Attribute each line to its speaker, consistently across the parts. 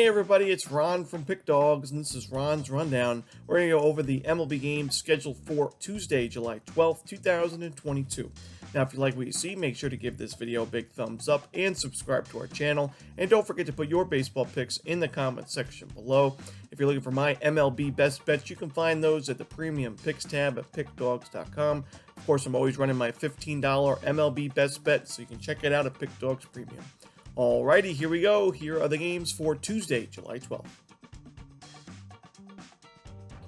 Speaker 1: everybody, it's Ron from Pick Dawgz, and this is Ron's Rundown. We're going to go over the MLB games scheduled for Tuesday, July 12th, 2022. Now, if you like what you see, make sure to give this video a big thumbs up and subscribe to our channel. And don't forget to put your baseball picks in the comment section below. If you're looking for my MLB best bets, you can find those at the Premium Picks tab at Pickdawgz.com. Of course, I'm always running my $15 MLB best bet, so you can check it out at Pick Dawgz Premium. Alrighty, here we go. Here are the games for Tuesday, July 12th.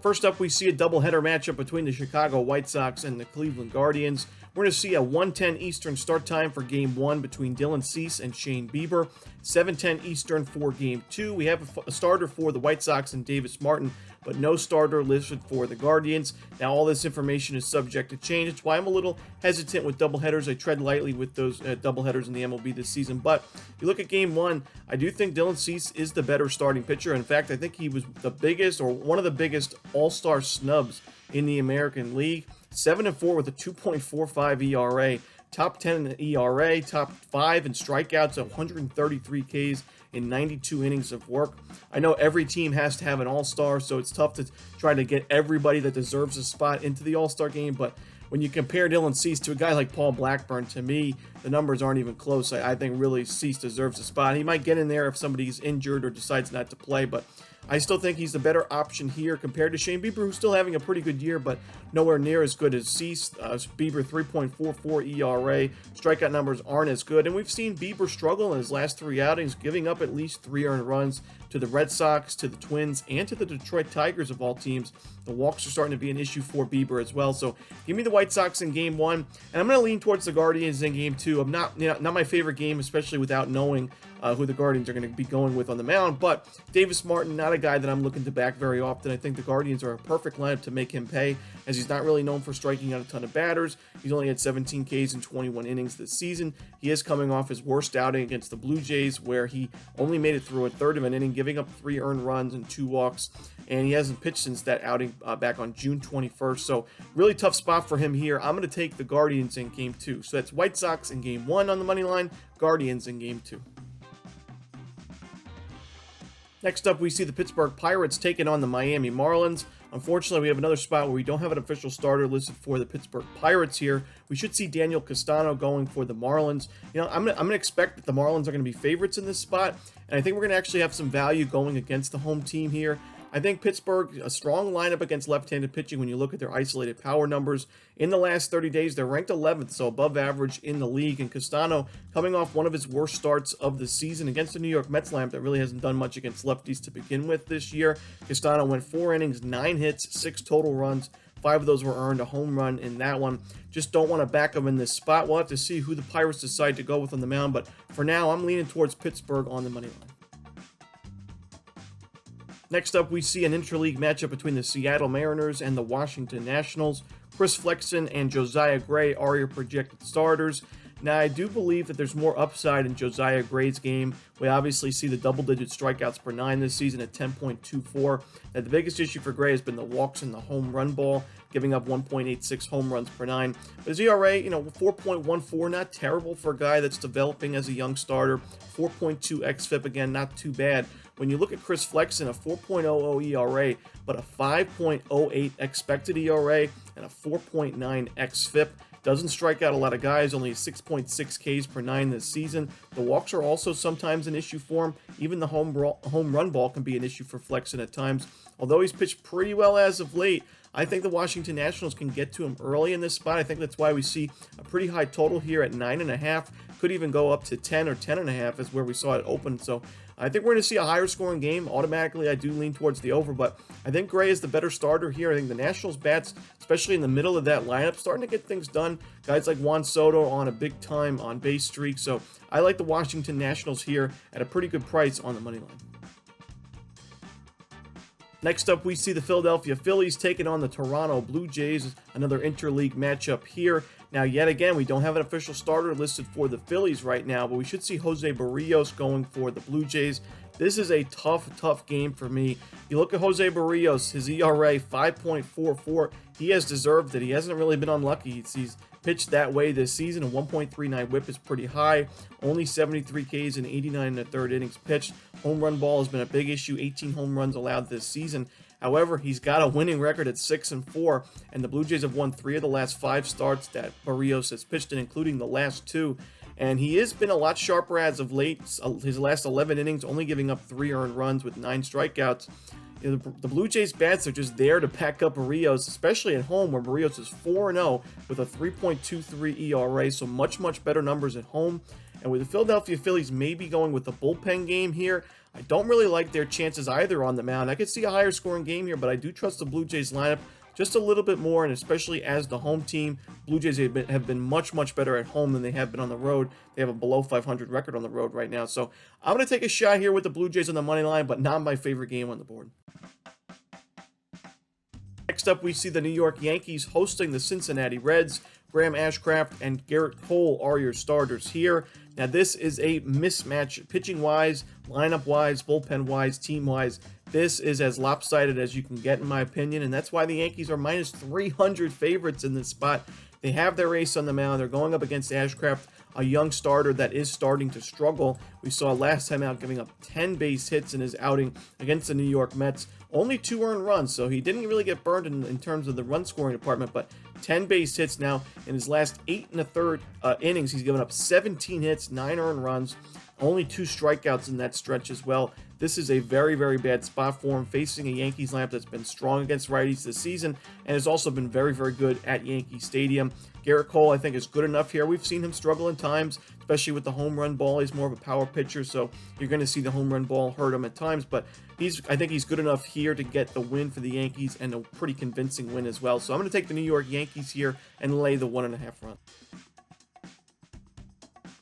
Speaker 1: First up, we see a doubleheader matchup between the Chicago White Sox and the Cleveland Guardians. We're going to see a 1:10 Eastern start time for Game 1 between Dylan Cease and Shane Bieber. 7:10 Eastern for Game 2. We have a starter for the White Sox and Davis Martin, but no starter listed for the Guardians. Now, all this information is subject to change. It's why I'm a little hesitant with doubleheaders. I tread lightly with those doubleheaders in the MLB this season. But if you look at Game 1, I do think Dylan Cease is the better starting pitcher. In fact, I think he was the biggest, or one of the biggest, all-star snubs in the American League. 7-4 with a 2.45 ERA. Top 10 in the ERA, top 5 in strikeouts, 133 Ks in 92 innings of work. I know every team has to have an all-star, so it's tough to try to get everybody that deserves a spot into the all-star game, but when you compare Dylan Cease to a guy like Paul Blackburn, to me, the numbers aren't even close. I think really Cease deserves a spot. He might get in there if somebody's injured or decides not to play, but I still think he's the better option here compared to Shane Bieber, who's still having a pretty good year, but nowhere near as good as Cease. Bieber, 3.44 ERA. Strikeout numbers aren't as good, and we've seen Bieber struggle in his last 3 outings, giving up at least 3 earned runs to the Red Sox, to the Twins, and to the Detroit Tigers of all teams. The walks are starting to be an issue for Bieber as well, so give me the White Sox in Game 1, and I'm going to lean towards the Guardians in Game 2. I'm not my favorite game, especially without knowing who the Guardians are going to be going with on the mound, but Davis Martin, not a guy that I'm looking to back very often. I think the Guardians are a perfect lineup to make him pay, as he's not really known for striking out a ton of batters. He's only had 17 Ks in 21 innings this season. He is coming off his worst outing against the Blue Jays, where he only made it through a third of an inning, giving up 3 earned runs and 2 walks, and he hasn't pitched since that outing back on June 21st, so really tough spot for him here. I'm going to take the Guardians in Game 2. So that's White Sox in Game 1 on the money line, Guardians in Game 2. Next up, we see the Pittsburgh Pirates taking on the Miami Marlins. Unfortunately, we have another spot where we don't have an official starter listed for the Pittsburgh Pirates here. We should see Daniel Castano going for the Marlins. You know, I'm gonna expect that the Marlins are going to be favorites in this spot, and I think we're going to actually have some value going against the home team here. I think Pittsburgh, a strong lineup against left-handed pitching when you look at their isolated power numbers. In the last 30 days, they're ranked 11th, so above average in the league. And Castano, coming off one of his worst starts of the season against the New York Mets lineup that really hasn't done much against lefties to begin with this year. Castano went 4 innings, 9 hits, 6 total runs. 5 of those were earned, a home run in that one. Just don't want to back him in this spot. We'll have to see who the Pirates decide to go with on the mound, but for now, I'm leaning towards Pittsburgh on the money line. Next up, we see an interleague matchup between the Seattle Mariners and the Washington Nationals. Chris Flexen and Josiah Gray are your projected starters. Now, I do believe that there's more upside in Josiah Gray's game. We obviously see the double-digit strikeouts per 9 this season at 10.24. Now, the biggest issue for Gray has been the walks and the home run ball, giving up 1.86 home runs per 9. But his ERA, 4.14, not terrible for a guy that's developing as a young starter. 4.2 xFIP, again, not too bad. When you look at Chris Flexen, a 4.00 ERA, but a 5.08 expected ERA and a 4.9 xFIP. Doesn't strike out a lot of guys, only 6.6 Ks per 9 this season. The walks are also sometimes an issue for him. Even the home run ball can be an issue for Flexen at times. Although he's pitched pretty well as of late, I think the Washington Nationals can get to him early in this spot. I think that's why we see a pretty high total here at 9.5. Could even go up to 10 or 10.5 is where we saw it open. So I think we're going to see a higher scoring game. Automatically, I do lean towards the over, but I think Gray is the better starter here. I think the Nationals bats, especially in the middle of that lineup, starting to get things done. Guys like Juan Soto on a big time on base streak. So I like the Washington Nationals here at a pretty good price on the money line. Next up, we see the Philadelphia Phillies taking on the Toronto Blue Jays, another interleague matchup here. Now, yet again, we don't have an official starter listed for the Phillies right now, but we should see Jose Barrios going for the Blue Jays. This is a tough game for me. You look at Jose Barrios, his ERA, 5.44. He has deserved it. He hasn't really been unlucky. He's pitched that way this season. A 1.39 whip is pretty high. Only 73 Ks in 89 1/3 innings pitched. Home run ball has been a big issue. 18 home runs allowed this season. However, he's got a winning record at 6-4, and the Blue Jays have won 3 of the last 5 starts that Barrios has pitched in, including the last 2. And he has been a lot sharper as of late. His last 11 innings, only giving up 3 earned runs with 9 strikeouts. You know, the Blue Jays bats are just there to back up Barrios, especially at home, where Barrios is 4-0 with a 3.23 ERA, so much better numbers at home. And with the Philadelphia Phillies maybe going with the bullpen game here, I don't really like their chances either on the mound. I could see a higher scoring game here, but I do trust the Blue Jays lineup just a little bit more, and especially as the home team, Blue Jays have been much better at home than they have been on the road. They have a below 500 record on the road right now. So I'm going to take a shot here with the Blue Jays on the money line, but not my favorite game on the board. Next up, we see the New York Yankees hosting the Cincinnati Reds. Graham Ashcraft and Garrett Cole are your starters here. Now, this is a mismatch pitching-wise, lineup-wise, bullpen-wise, team-wise. This is as lopsided as you can get, in my opinion, and that's why the Yankees are minus 300 favorites in this spot. They have their ace on the mound. They're going up against Ashcraft, a young starter that is starting to struggle. We saw last time out giving up 10 base hits in his outing against the New York Mets. Only 2 earned runs, so he didn't really get burned in terms of the run scoring department, but 10 base hits now. In his last 8 1/3 innings, he's given up 17 hits, 9 earned runs, only 2 strikeouts in that stretch as well. This is a very bad spot for him, facing a Yankees lineup that's been strong against righties this season and has also been very good at Yankee Stadium. Garrett Cole, I think, is good enough here. We've seen him struggle in times, especially with the home run ball. He's more of a power pitcher, so you're going to see the home run ball hurt him at times, but I think he's good enough here to get the win for the Yankees, and a pretty convincing win as well. So I'm going to take the New York Yankees here and lay the 1.5 runs.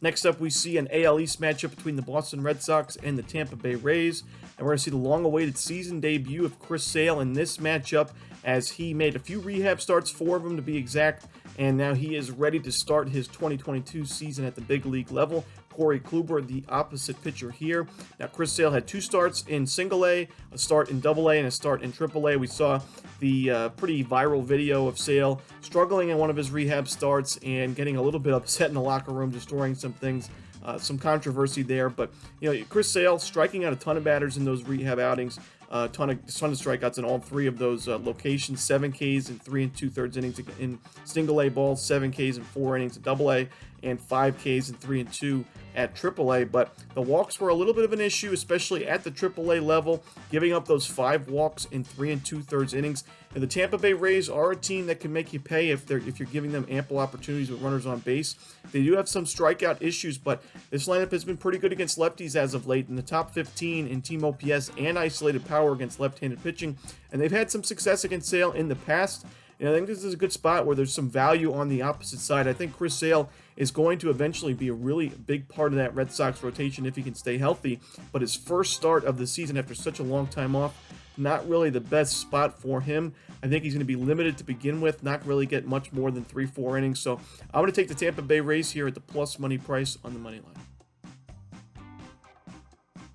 Speaker 1: Next up, we see an AL East matchup between the Boston Red Sox and the Tampa Bay Rays. And we're going to see the long-awaited season debut of Chris Sale in this matchup, as he made a few rehab starts, 4 of them to be exact, and now he is ready to start his 2022 season at the big league level. Corey Kluber, the opposite pitcher here. Now, Chris Sale had 2 starts in Single-A, a start in Double-A, and a start in Triple-A. We saw the pretty viral video of Sale struggling in one of his rehab starts and getting a little bit upset in the locker room, destroying some things. Some controversy there, but you know, Chris Sale striking out a ton of batters in those rehab outings, a ton of strikeouts in all 3 of those locations. 7 Ks in 3 2/3 innings in Single-A ball, 7 Ks in 4 innings in Double-A, and 5 Ks in 3 2 at Triple-A. But the walks were a little bit of an issue, especially at the Triple-A level, giving up those 5 walks in 3 2/3 innings. And the Tampa Bay Rays are a team that can make you pay if you're giving them ample opportunities with runners on base. They do have some strikeout issues, but this lineup has been pretty good against lefties as of late, in the top 15 in team OPS and isolated power against left-handed pitching. And they've had some success against Sale in the past. And I think this is a good spot where there's some value on the opposite side. I think Chris Sale is going to eventually be a really big part of that Red Sox rotation if he can stay healthy. But his first start of the season after such a long time off, not really the best spot for him. I think he's going to be limited to begin with, not really get much more than 3-4 innings. So I'm going to take the Tampa Bay Rays here at the plus money price on the money line.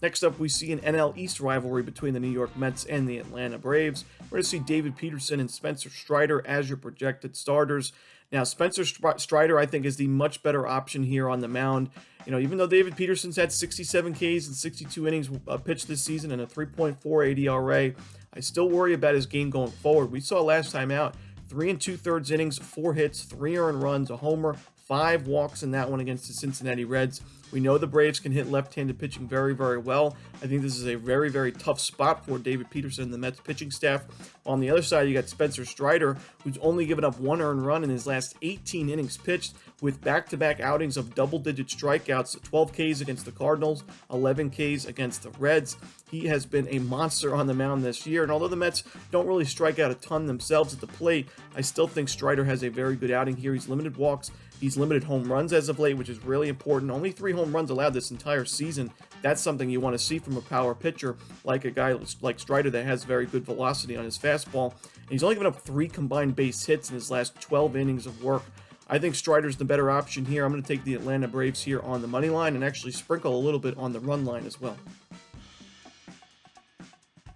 Speaker 1: Next up, we see an NL East rivalry between the New York Mets and the Atlanta Braves. We're going to see David Peterson and Spencer Strider as your projected starters. Now, Spencer Strider, I think, is the much better option here on the mound. You know, even though David Peterson's had 67 Ks and 62 innings pitched this season and a 3.48 ERA, I still worry about his game going forward. We saw last time out 3 2/3 innings, 4 hits, 3 earned runs, a homer, 5 walks in that one against the Cincinnati Reds. We know the Braves can hit left-handed pitching very well. I think this is a very tough spot for David Peterson and the Mets pitching staff. On the other side, you got Spencer Strider, who's only given up 1 earned run in his last 18 innings pitched, with back-to-back outings of double-digit strikeouts, 12 Ks against the Cardinals, 11 Ks against the Reds. He has been a monster on the mound this year, and although the Mets don't really strike out a ton themselves at the plate, I still think Strider has a very good outing here. He's limited walks, he's limited home runs as of late, which is really important. Only 3 home runs allowed this entire season. That's something you want to see from a power pitcher like a guy like Strider that has very good velocity on his fastball. And he's only given up 3 combined base hits in his last 12 innings of work. I think Strider's the better option here. I'm going to take the Atlanta Braves here on the money line and actually sprinkle a little bit on the run line as well.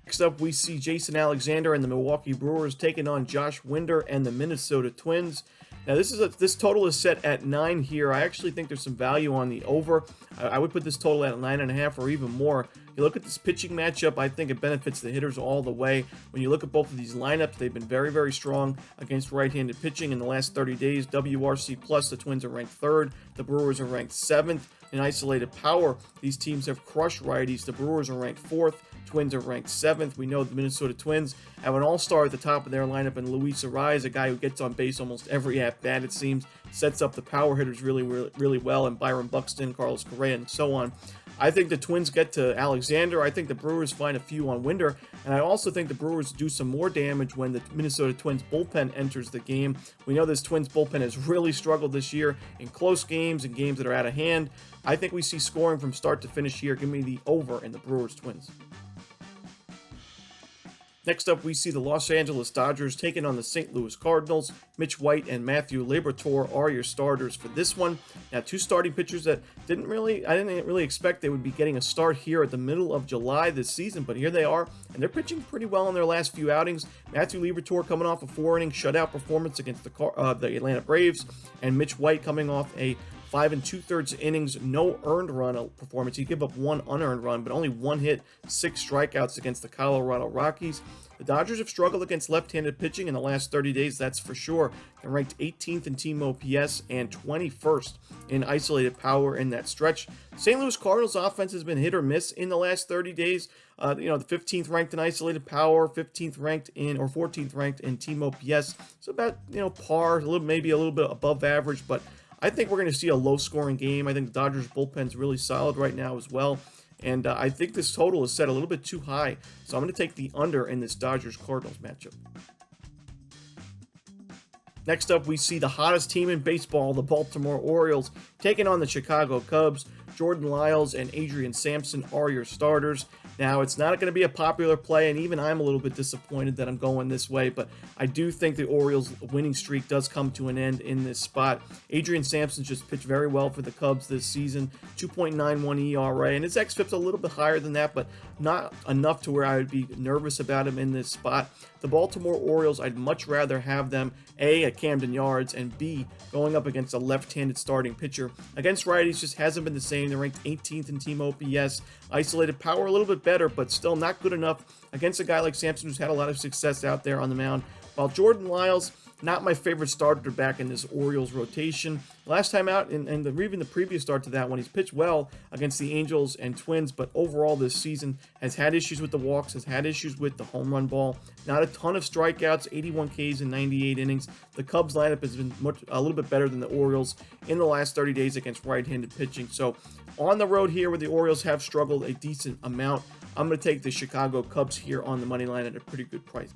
Speaker 1: Next up, we see Jason Alexander and the Milwaukee Brewers taking on Josh Winder and the Minnesota Twins. Now this total is set at 9 here. I actually think there's some value on the over. I would put this total at 9.5 or even more. You look at this pitching matchup, I think it benefits the hitters all the way. When you look at both of these lineups, they've been very, very strong against right-handed pitching in the last 30 days. WRC plus, the Twins are ranked 3rd. The Brewers are ranked 7th. In isolated power, these teams have crushed righties. The Brewers are ranked 4th. Twins are ranked 7th. We know the Minnesota Twins have an all-star at the top of their lineup in Luis Arraez, a guy who gets on base almost every at-bat, it seems, sets up the power hitters really well, and Byron Buxton, Carlos Correa, and so on. I think the Twins get to Alexander. I think the Brewers find a few on Winder, and I also think the Brewers do some more damage when the Minnesota Twins bullpen enters the game. We know this Twins bullpen has really struggled this year in close games and games that are out of hand. I think we see scoring from start to finish here. Give me the over in the Brewers Twins. Next up, we see the Los Angeles Dodgers taking on the St. Louis Cardinals. Mitch White and Matthew Liberatore are your starters for this one. Now, two starting pitchers that I didn't really expect they would be getting a start here at the middle of July this season, but here they are, and they're pitching pretty well in their last few outings. Matthew Liberatore coming off a 4-inning shutout performance against the Atlanta Braves, and Mitch White coming off a 5 2/3 innings, no earned run performance. He gave up 1 unearned run, but only 1 hit, 6 strikeouts against the Colorado Rockies. The Dodgers have struggled against left-handed pitching in the last 30 days, that's for sure. They're ranked 18th in team OPS and 21st in isolated power in that stretch. St. Louis Cardinals offense has been hit or miss in the last 30 days. The 15th ranked in isolated power, 15th ranked in, or 14th ranked in team OPS. So about, par, maybe a little bit above average, but I think we're going to see a low-scoring game. I think the Dodgers bullpen's really solid right now as well. And I think this total is set a little bit too high. So I'm going to take the under in this Dodgers-Cardinals matchup. Next up, we see the hottest team in baseball, the Baltimore Orioles, taking on the Chicago Cubs. Jordan Lyles and Adrian Sampson are your starters. Now, it's not going to be a popular play, and even I'm a little bit disappointed that I'm going this way, but I do think the Orioles' winning streak does come to an end in this spot. Adrian Sampson just pitched very well for the Cubs this season, 2.91 ERA, and his xFIP's a little bit higher than that, but not enough to where I would be nervous about him in this spot. The Baltimore Orioles, I'd much rather have them, A, at Camden Yards, and B, going up against a left-handed starting pitcher. Against righties, just hasn't been the same. They're ranked 18th in team OPS. Isolated power a little bit better, but still not good enough against a guy like Sampson who's had a lot of success out there on the mound. While Jordan Lyles, not my favorite starter back in this Orioles rotation. Last time out, and even the previous start to that one, he's pitched well against the Angels and Twins, but overall this season has had issues with the walks, has had issues with the home run ball. Not a ton of strikeouts, 81 Ks in 98 innings. The Cubs lineup has been a little bit better than the Orioles in the last 30 days against right-handed pitching. So on the road here where the Orioles have struggled a decent amount, I'm going to take the Chicago Cubs here on the money line at a pretty good price.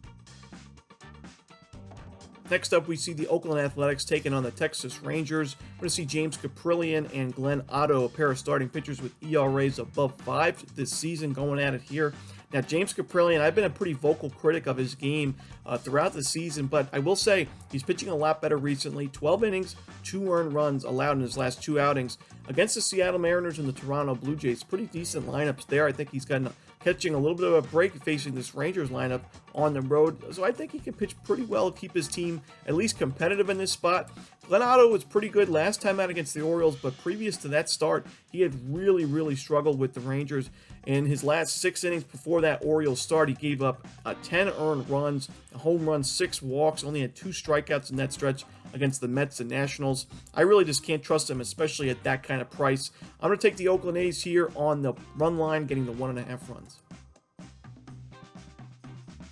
Speaker 1: Next up, we see the Oakland Athletics taking on the Texas Rangers. We're going to see James Caprillion and Glenn Otto, a pair of starting pitchers with ERAs above 5 this season, going at it here. Now, James Caprillion, I've been a pretty vocal critic of his game throughout the season, but I will say he's pitching a lot better recently. 12 innings, 2 earned runs allowed in his last 2 outings. Against the Seattle Mariners and the Toronto Blue Jays, pretty decent lineups there. I think he's catching a little bit of a break facing this Rangers lineup on the road. So I think he can pitch pretty well, keep his team at least competitive in this spot. Glenn Otto was pretty good last time out against the Orioles, but previous to that start, he had really struggled with the Rangers. In his last 6 innings before that Orioles start, he gave up 10 earned runs, a home run, 6 walks, only had 2 strikeouts in that stretch against the Mets and Nationals. I really just can't trust him, especially at that kind of price. I'm going to take the Oakland A's here on the run line, getting the 1.5 runs.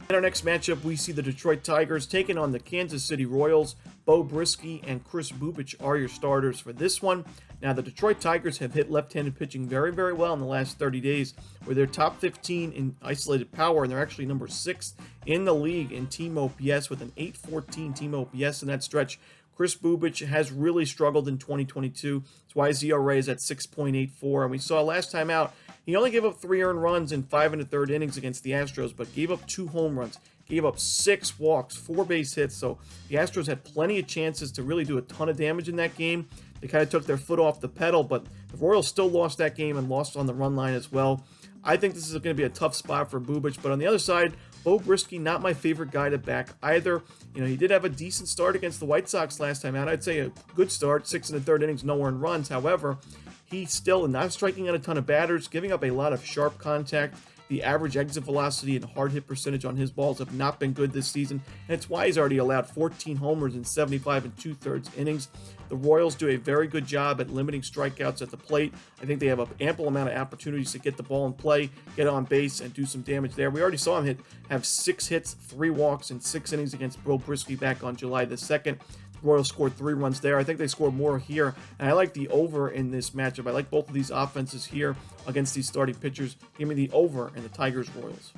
Speaker 1: In our next matchup, we see the Detroit Tigers taking on the Kansas City Royals. Bo Brisky and Chris Bubich are your starters for this one. Now, the Detroit Tigers have hit left-handed pitching very well in the last 30 days, where they're top 15 in isolated power, and they're actually number 6 in the league in team OPS with an 814 team OPS in that stretch. Chris Bubich has really struggled in 2022. That's why his ERA is at 6.84. And we saw last time out, he only gave up 3 earned runs in 5 1/3 innings against the Astros, but gave up 2 home runs, gave up 6 walks, 4 base hits. So the Astros had plenty of chances to really do a ton of damage in that game. They kind of took their foot off the pedal, but the Royals still lost that game and lost on the run line as well. I think this is going to be a tough spot for Bubich, but on the other side, Bo Brisky, not my favorite guy to back either. He did have a decent start against the White Sox last time out. I'd say a good start, 6 1/3 innings, no earned runs. However, he's still not striking out a ton of batters, giving up a lot of sharp contact. The average exit velocity and hard hit percentage on his balls have not been good this season, and it's why he's already allowed 14 homers in 75 2/3 innings. The Royals do a very good job at limiting strikeouts at the plate. I think they have an ample amount of opportunities to get the ball in play, get on base, and do some damage there. We already saw him have 6 hits, 3 walks, in 6 innings against Bo Brisky back on July the 2nd. The Royals scored 3 runs there. I think they scored more here, and I like the over in this matchup. I like both of these offenses here against these starting pitchers. Give me the over in the Tigers-Royals.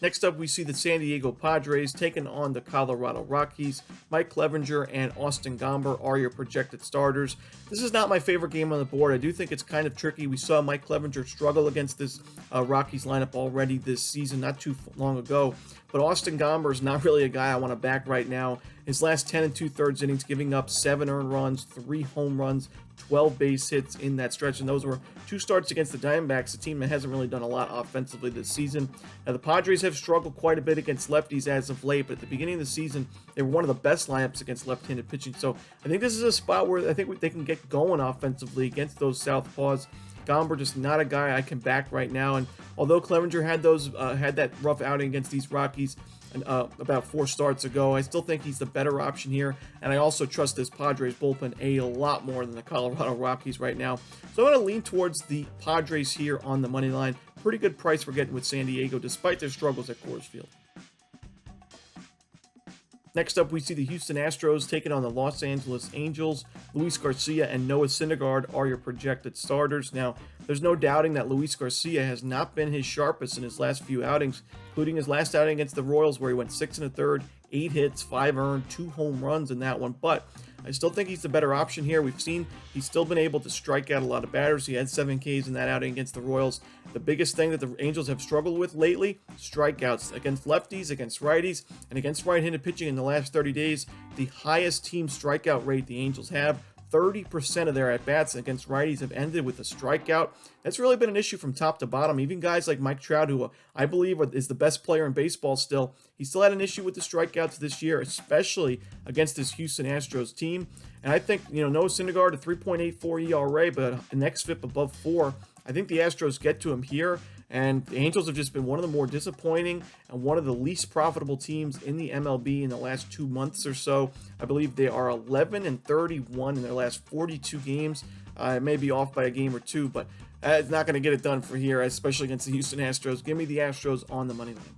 Speaker 1: Next up, we see the San Diego Padres taking on the Colorado Rockies. Mike Clevinger and Austin Gomber are your projected starters. This is not my favorite game on the board. I do think it's kind of tricky. We saw Mike Clevinger struggle against this Rockies lineup already this season, not too long ago. But Austin Gomber is not really a guy I want to back right now. His last 10 2/3 innings, giving up 7 earned runs, 3 home runs, 12 base hits in that stretch, and those were 2 starts against the Diamondbacks, a team that hasn't really done a lot offensively this season. Now, the Padres have struggled quite a bit against lefties as of late, but at the beginning of the season, they were one of the best lineups against left-handed pitching, so I think this is a spot where I think they can get going offensively against those southpaws. Gomber just not a guy I can back right now, and although Clevinger had that rough outing against these Rockies about 4 starts ago, I still think he's the better option here, and I also trust this Padres bullpen a lot more than the Colorado Rockies right now. So I'm going to lean towards the Padres here on the money line. Pretty good price we're getting with San Diego, despite their struggles at Coors Field. Next up, we see the Houston Astros taking on the Los Angeles Angels. Luis Garcia and Noah Syndergaard are your projected starters. Now, there's no doubting that Luis Garcia has not been his sharpest in his last few outings, including his last outing against the Royals, where he went 6 1/3, 8 hits, 5 earned, 2 home runs in that one. But I still think he's the better option here. We've seen he's still been able to strike out a lot of batters. He had 7 Ks in that outing against the Royals. The biggest thing that the Angels have struggled with lately, strikeouts against lefties, against righties, and against right-handed pitching in the last 30 days. The highest team strikeout rate the Angels have. 30% of their at-bats against righties have ended with a strikeout. That's really been an issue from top to bottom. Even guys like Mike Trout, who I believe is the best player in baseball still, he still had an issue with the strikeouts this year, especially against this Houston Astros team. And I think, Noah Syndergaard, a 3.84 ERA, but an xFIP above 4. I think the Astros get to him here, and the Angels have just been one of the more disappointing and one of the least profitable teams in the MLB in the last 2 months or so. I believe they are 11-31 in their last 42 games. It may be off by a game or two, but it's not going to get it done for here, especially against the Houston Astros. Give me the Astros on the money line.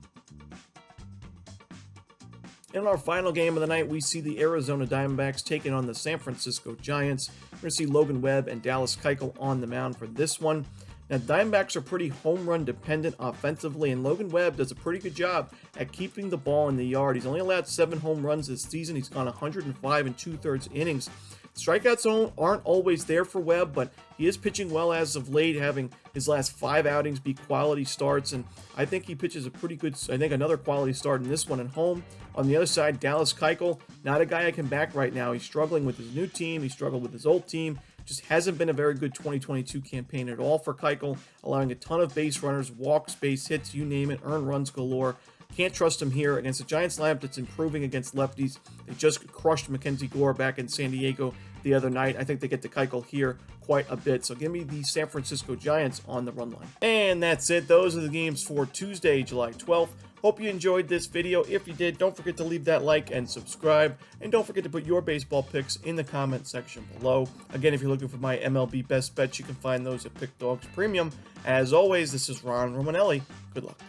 Speaker 1: In our final game of the night, we see the Arizona Diamondbacks taking on the San Francisco Giants. We're going to see Logan Webb and Dallas Keuchel on the mound for this one. Now, Diamondbacks are pretty home run dependent offensively, and Logan Webb does a pretty good job at keeping the ball in the yard. He's only allowed 7 home runs this season. He's gone 105 2/3 innings. Strikeouts aren't always there for Webb, but he is pitching well as of late, having his last 5 outings be quality starts, and I think he pitches a pretty good, another quality start in this one at home. On the other side, Dallas Keuchel, not a guy I can back right now. He's struggling with his new team. He struggled with his old team. Just hasn't been a very good 2022 campaign at all for Keuchel, allowing a ton of base runners, walks, base hits, you name it, earned runs galore. Can't trust him here against a Giants lineup that's improving against lefties. They just crushed Mackenzie Gore back in San Diego the other night. I think they get to Keuchel here quite a bit. So give me the San Francisco Giants on the run line. And that's it. Those are the games for Tuesday, July 12th. Hope you enjoyed this video. If you did, don't forget to leave that like and subscribe. And don't forget to put your baseball picks in the comment section below. Again, if you're looking for my MLB best bets, you can find those at Pick Dawgz Premium. As always, this is Ron Romanelli. Good luck.